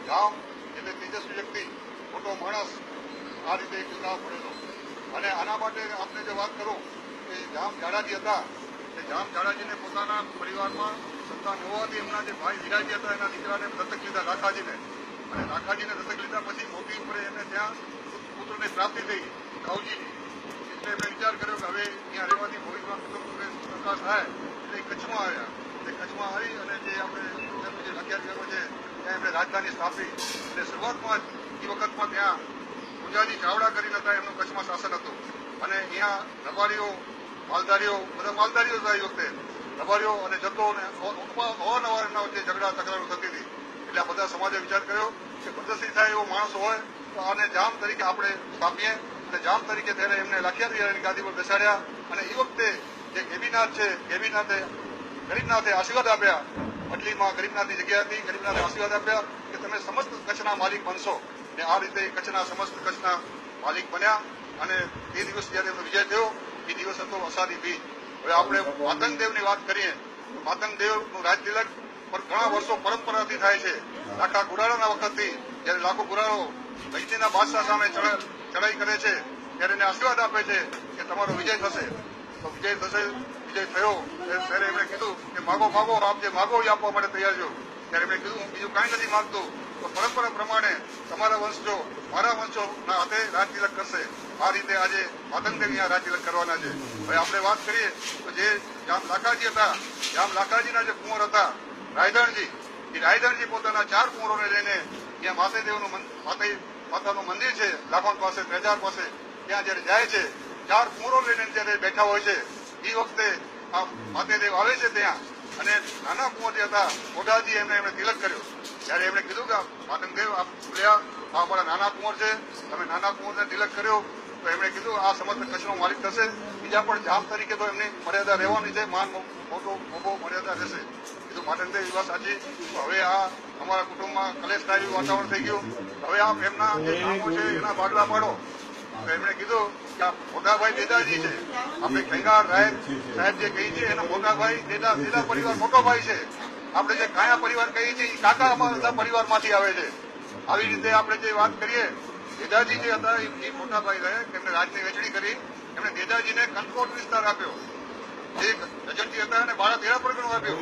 જામ એટલે તેજસ્વી વ્યક્તિ, મોટો માણસ આ રીતે એક લાભ પડેલો. અને આના માટે આપણે જે વાત કરું કે જામ જાડાજી હતા, તે જામ જાડાજીને પોતાના પરિવારમાં સંતાન હોવાથી એમના જે ભાઈ વિરાજી હતા એના દીકરાને દત્તક લીધા લાખાજીને, અને લાખાજીને દત્તક લીધા પછી મોટી ઉંમરે એને ત્યાં પુત્રની પ્રાપ્તિ થઈ કાવજીની. એટલે એમણે વિચાર કર્યો કે હવે ત્યાં રહેવાથી ભવિષ્યમાં પુત્રને પ્રકાશ થાય એટલે કચ્છમાં આવ્યા. એટલે કચ્છમાં આવી અને જે આપણે જે લખ્યા છે ત્યાં એમણે રાજધાની સ્થાપી. અને શરૂઆતમાં જ એ વખતમાં ત્યાં પૂજાજી ચાવડા કરીને હતા, એમનું કચ્છમાં શાસન હતું. અને અહીંયા રબારીઓ, માલધારીઓ, બધા માલધારીઓ હતા એ વખતે, રબારીઓ અને જતો અને અવારનવાર એમના વચ્ચે ઝઘડા તકરારો થતી હતી. એટલે આ બધા સમાજે વિચાર કર્યો કે પ્રદર્શિત થાય એવો માણસ હોય તો આને જામ તરીકે આપણે સ્થાપીએ. અને જામ તરીકે તેને એમને લાખિયાની ગાદી પર બેસાડ્યા. અને એ વખતે જે ગેબીનાથ છે, ગેબીનાથે ગરીબનાથે આશીર્વાદ આપ્યા. અટલીમાં ગરીબનાથની જગ્યા હતી, ગરીબનાથે આશીર્વાદ આપ્યા કે તમે સમસ્ત કચ્છના માલિક બનશો. ને આ રીતે કચ્છના સમસ્ત કચ્છના માલિક બન્યા. અને એ દિવસ જયારે એમનો વિજય થયો એ દિવસ હતો અષાઢી બીજ. હવે આપણે માતંગદેવની વાત કરીએ તો માતંગદેવનું રાજ તિલક પર ઘણા વર્ષો પરંપરાથી થાય છે. આખા ગુરાળાના વખતથી જયારે લાખો ગુરાળો વૈદ્યના બાદશાહ સામે ચડાઈ કરે છે ત્યારે એને આશીર્વાદ આપે છે કે તમારો વિજય થશે. તો વિજય થશે, વિજય થયો ત્યારે એમણે કીધું કે માગો માગો, આપ જે માગો એ આપવા માટે તૈયાર છો. ત્યારે એમણે કીધું હું બીજું કાંઈ નથી માગતું, તો પરંપરા પ્રમાણે તમારા વંશજો મારા વંશોના હાથે રાજ તિલક કરશે. આ રીતે આજે માતંગદેવ અહીંયા રાજ તિલક કરવાના છે. હવે આપણે વાત કરીએ તો જે જામ લાખાજી હતા, જામ લાખાજીના જે કુંવર હતા રાયધણજી, એ રાયધણજી પોતાના 4 કુંવરોને લઈને ત્યાં માતાનું મંદિર છે લાખોણ પાસે, ત્રેજાર પાસે, ત્યાં જયારે જાય છે 4 કુંવરો લઈને જયારે બેઠા હોય છે એ વખતે આ માતેદેવ આવે છે ત્યાં. અને નાના કુંવર જે હતા મોઢાજી એમણે તિલક કર્યો. ત્યારે એમણે કીધું કે માતંગદેવ આપ બોલ્યા આ અમારા નાના કુંવર છે, તમે નાના કુંવરને તિલક કર્યો. તો એમણે કીધું આ સમસ્ત કચ્છનો માલિક થશે. બીજા પણ જામ તરીકે તો એમની મર્યાદા રહેવાની છે, માન મોટો મર્યાદા રહેશે. કીધું માતંગદેવ એ વાત સાચી. તો હવે આ અમારા કુટુંબમાં કલેશ થાય એવું વાતાવરણ થઈ ગયું. હવે આપ એમના જે કામો છે એના ભાગલા પાડો. તો એમણે કીધું કે આ મોટાભાઈ દેદાજી છે, આપણે કંગાર રાય સાહેબ જે કહી છે એના મોટાભાઈ દેદા પરિવાર મોટો ભાઈ છે. આપણે જે કાયા પરિવાર કહીએ છીએ એ કાકા અમારા પરિવારમાંથી આવે છે. આવી રીતે આપણે જે વાત કરીએ દેદાજી જે હતા એ મોટા ભાઈ રહ્યા, એમને રાજની વહેંચણી કરી. એમણે દેદાજીને કંકોટ વિસ્તાર આપ્યો, જે ગજનજી હતા એને બાળા તેરા પરગણો આપ્યો.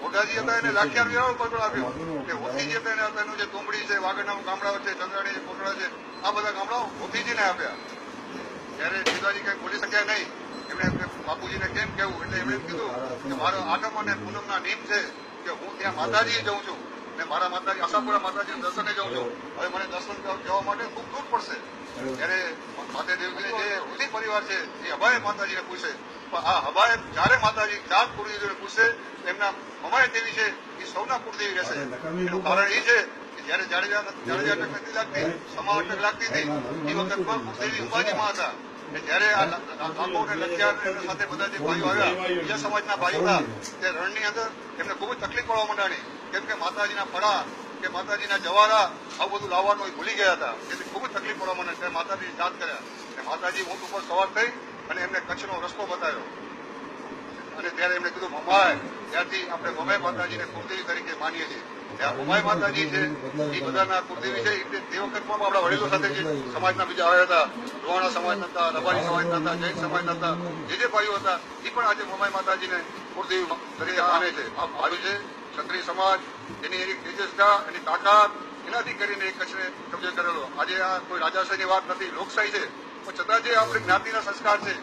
મોટાજી હતા એને લાખિયાર વેરાળ પરગણો આપ્યો. કે હોથી જે હતા એનું જે તુંબડી છે, વાગડનાનું ગામડાઓ છે, ચંદ્રાણી છે, કોટડા છે, આ બધા ગામડાઓ હોથીજીને આપ્યા. ત્યારે દેદાજી કઈ બોલી શક્યા નહીં. એમણે બાપુજીને કેમ કહેવું, એટલે એમણે કીધું કે મારો આઠમ અને પૂનમના નિયમ છે કે હું ત્યાં માતાજીએ જઉં છું ને મારા માતાજી આશાપુરા માતાજીના દર્શને જાઉં છું. હવે મને દર્શન જવા માટે ખૂબ દૂર પડશે. ત્યારે માતાદેવજીને જે હોથી પરિવાર છે એ હબાએ માતાજીને પૂછે. પણ આ હબાએ જ્યારે માતાજી 4 કુળદેવીઓને પૂછશે એમના મમાએ દેવી છે એ સૌના કુળદેવી રહેશે. એનું કારણ એ છે કે જયારે જાડેજા અટક નથી લાગતી, સમા અટક લાગતી હતી એ વખતમાં કુળદેવી અંબાજીમાં હતા. જયારે આ લાખો અને લખિયાર સાથે બધા જે ભાઈઓ આવ્યા, બીજા સમાજના ભાઈઓ હતા, તે રણની અંદર એમને ખૂબ જ તકલીફ પડવા માંડાણી. કેમ કે માતાજીના ફળા કે માતાજીના જવારા આવું બધું લાવવાનું એ ભૂલી ગયા હતા. તેથી ખૂબ જ તકલીફ પડવા માંડે. ત્યારે માતાજી યાદ કર્યા અને માતાજી ઊંટ ઉપર સવાર થઈ અને એમને કચ્છનો રસ્તો બતાવ્યો. અને ત્યારે એમણે કીધું મમાય, ત્યારથી આપણે મમાય માતાજીને કુળદેવી તરીકે માનીએ છીએ. ત્યાં મમાય માતાજી છે એ બધાના કુળદેવી છે. તે વખતમાં આપણા વડીલો સાથે જે સમાજના બીજા આવ્યા હતા, રોહાણા સમાજના હતા, રબારી સમાજના હતા, જૈન સમાજના હતા, જે ભાઈઓ હતા એ પણ આજે મમાય માતાજીને કુળદેવી તરીકે માને છે. આ ભાઈ છે ક્ષત્રિય સમાજ, એની તેજસ્તા, એની તાકાત, એનાથી કરીને એક કચ્છને કબજે કરેલો. આજે આ કોઈ રાજાશાહીની વાત નથી, લોકશાહી છે. પણ છતાં જે આપણી જ્ઞાતિના સંસ્કાર છે